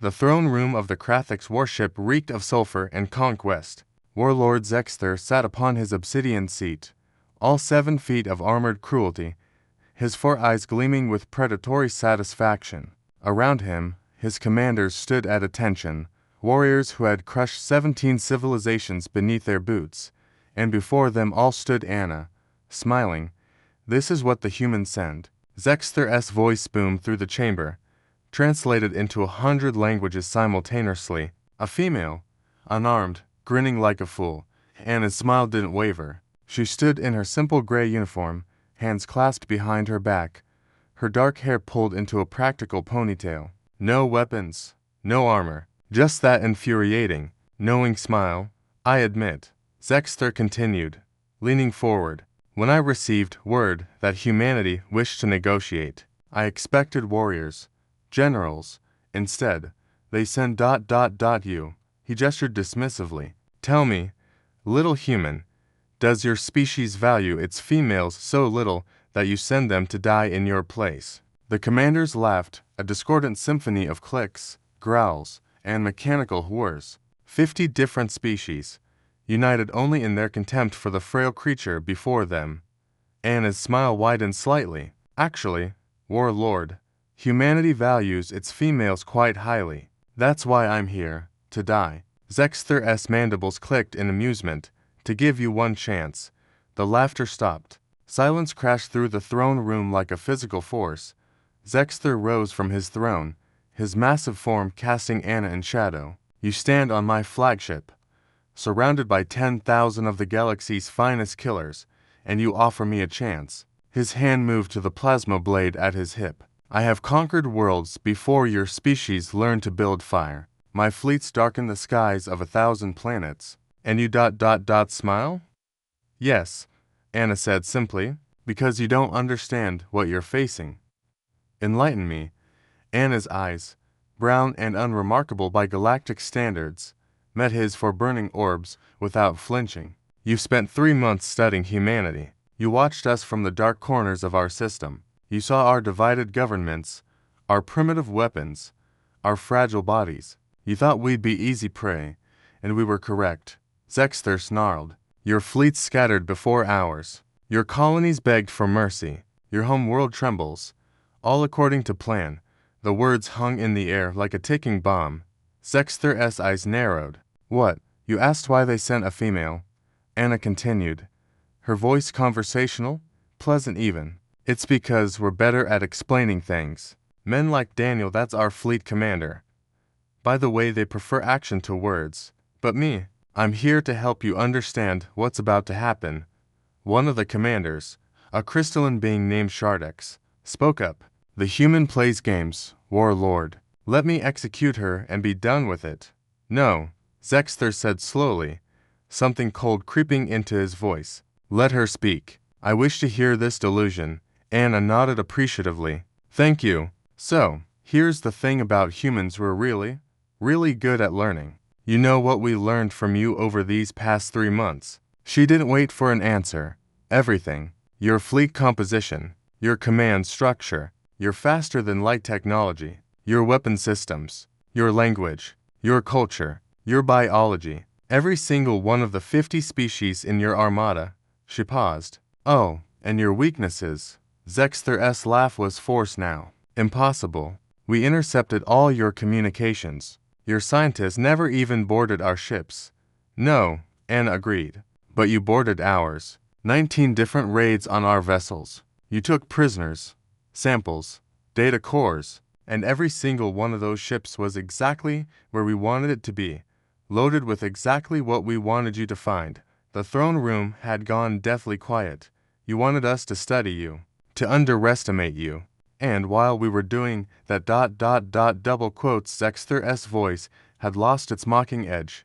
The throne room of the Krathix warship reeked of sulfur and conquest. Warlord Zexter sat upon his obsidian seat, all 7 feet of armored cruelty, his 4 eyes gleaming with predatory satisfaction. Around him, his commanders stood at attention, warriors who had crushed 17 civilizations beneath their boots, and before them all stood Anna, smiling. This is what the humans send. Zexter's voice boomed through the chamber, translated into 100 languages simultaneously. A female, unarmed, grinning like a fool. Anna's smile didn't waver. She stood in her simple gray uniform, hands clasped behind her back, her dark hair pulled into a practical ponytail. No weapons, no armor, just that infuriating, knowing smile. I admit, Zexter continued, leaning forward. When I received word that humanity wished to negotiate, I expected warriors, generals. Instead, they send ... you. He gestured dismissively. Tell me, little human, does your species value its females so little that you send them to die in your place? The commanders laughed, a discordant symphony of clicks, growls, and mechanical whirs. 50 different species, united only in their contempt for the frail creature before them. Anna's smile widened slightly. Actually, Warlord, humanity values its females quite highly. That's why I'm here, to die. Zexter's mandibles clicked in amusement. To give you one chance. The laughter stopped. Silence crashed through the throne room like a physical force. Zexter rose from his throne, his massive form casting Anna in shadow. You stand on my flagship, surrounded by 10,000 of the galaxy's finest killers, and you offer me a chance. His hand moved to the plasma blade at his hip. I have conquered worlds before your species learned to build fire. My fleets darken the skies of 1,000 planets. And you ... smile? Yes, Anna said simply, because you don't understand what you're facing. Enlighten me. Anna's eyes, brown and unremarkable by galactic standards, met his for burning orbs without flinching. You've spent 3 months studying humanity. You watched us from the dark corners of our system. You saw our divided governments, our primitive weapons, our fragile bodies. You thought we'd be easy prey, and we were correct. Zexter snarled. Your fleets scattered before ours. Your colonies begged for mercy. Your home world trembles. All according to plan. The words hung in the air like a ticking bomb. Zexter's eyes narrowed. What? You asked why they sent a female? Anna continued, her voice conversational, pleasant even. It's because we're better at explaining things. Men like Daniel, that's our fleet commander. By the way, they prefer action to words. But me, I'm here to help you understand what's about to happen. One of the commanders, a crystalline being named Shardex, spoke up. The human plays games, Warlord. Let me execute her and be done with it. No, Zexter said slowly, something cold creeping into his voice. Let her speak. I wish to hear this delusion. Anna nodded appreciatively. Thank you. So, here's the thing about humans, we're really good at learning. You know what we learned from you over these past 3 months. She didn't wait for an answer. Everything. Your fleet composition, your command structure, your faster-than-light technology, your weapon systems, your language, your culture, your biology, every single one of the 50 species in your armada. She paused. Oh, and your weaknesses. Zexter's laugh was forced now. Impossible. We intercepted all your communications. Your scientists never even boarded our ships. No, Anna agreed. But you boarded ours. 19 different raids on our vessels. You took prisoners, samples, data cores, and every single one of those ships was exactly where we wanted it to be, loaded with exactly what we wanted you to find. The throne room had gone deathly quiet. You wanted us to study you, to underestimate you. And while we were doing that ... double quotes, Zexter's voice had lost its mocking edge.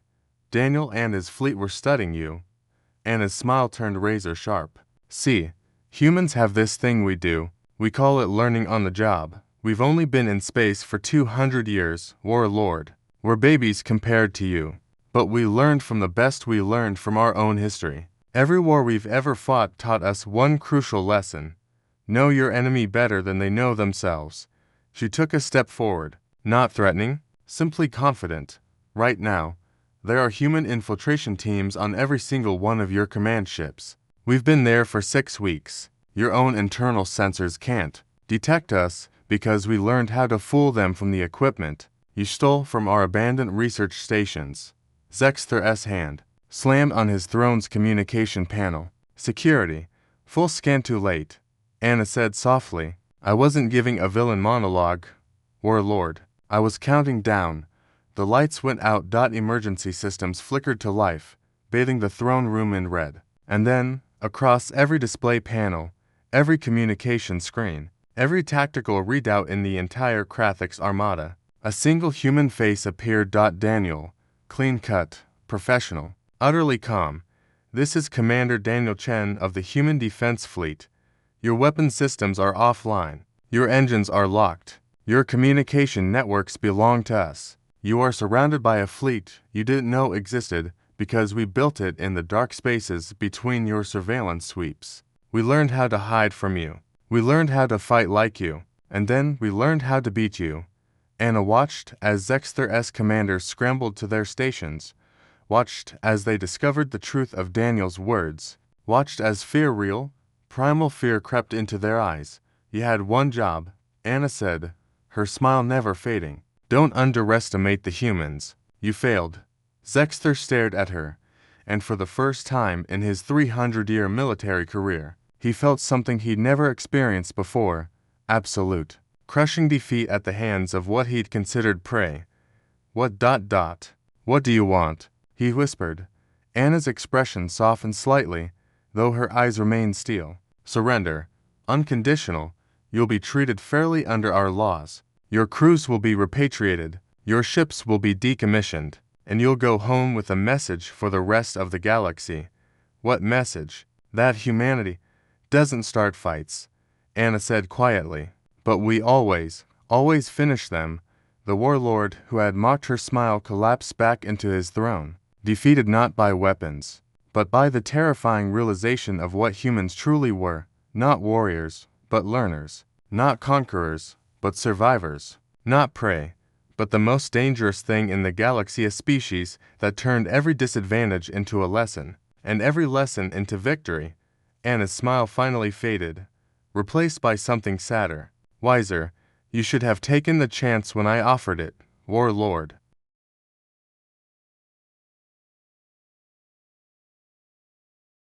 Daniel and his fleet were studying you. Anna's smile turned razor sharp. See, humans have this thing we do. We call it learning on the job. We've only been in space for 200 years, Warlord. We're babies compared to you. But we learned from the best we learned from our own history. Every war we've ever fought taught us one crucial lesson. Know your enemy better than they know themselves. She took a step forward, not threatening, simply confident. Right now, there are human infiltration teams on every single one of your command ships. We've been there for 6 weeks. Your own internal sensors can't detect us because we learned how to fool them from the equipment you stole from our abandoned research stations. Zexther's hand slammed on his throne's communication panel. Security. Full scan too late. Anna said softly. I wasn't giving a villain monologue, Warlord. I was counting down. The lights went out. Emergency systems flickered to life, bathing the throne room in red. And then, across every display panel, every communication screen, every tactical readout in the entire Krathix armada, a single human face appeared. Daniel, clean-cut, professional, utterly calm. This is Commander Daniel Chen of the Human Defense Fleet. Your weapon systems are offline. Your engines are locked. Your communication networks belong to us. You are surrounded by a fleet you didn't know existed because we built it in the dark spaces between your surveillance sweeps. We learned how to hide from you. We learned how to fight like you. And then we learned how to beat you. Anna watched as Zexther's commanders scrambled to their stations, watched as they discovered the truth of Daniel's words, watched as fear, real, primal fear, crept into their eyes. You had one job, Anna said, her smile never fading. Don't underestimate the humans. You failed. Zexther stared at her, and for the first time in his 300-year military career, he felt something he'd never experienced before: absolute, crushing defeat at the hands of what he'd considered prey. What do you want? He whispered. Anna's expression softened slightly, though her eyes remained steel. Surrender. Unconditional. You'll be treated fairly under our laws. Your crews will be repatriated, your ships will be decommissioned, and you'll go home with a message for the rest of the galaxy. What message? That humanity doesn't start fights, Anna said quietly. But we always finish them. The warlord who had mocked her smile collapsed back into his throne, defeated not by weapons, but by the terrifying realization of what humans truly were. Not warriors, but learners. Not conquerors, but survivors. Not prey, but the most dangerous thing in the galaxy, a species that turned every disadvantage into a lesson, and every lesson into victory. Anna's smile finally faded, replaced by something sadder, wiser. You should have taken the chance when I offered it, Warlord.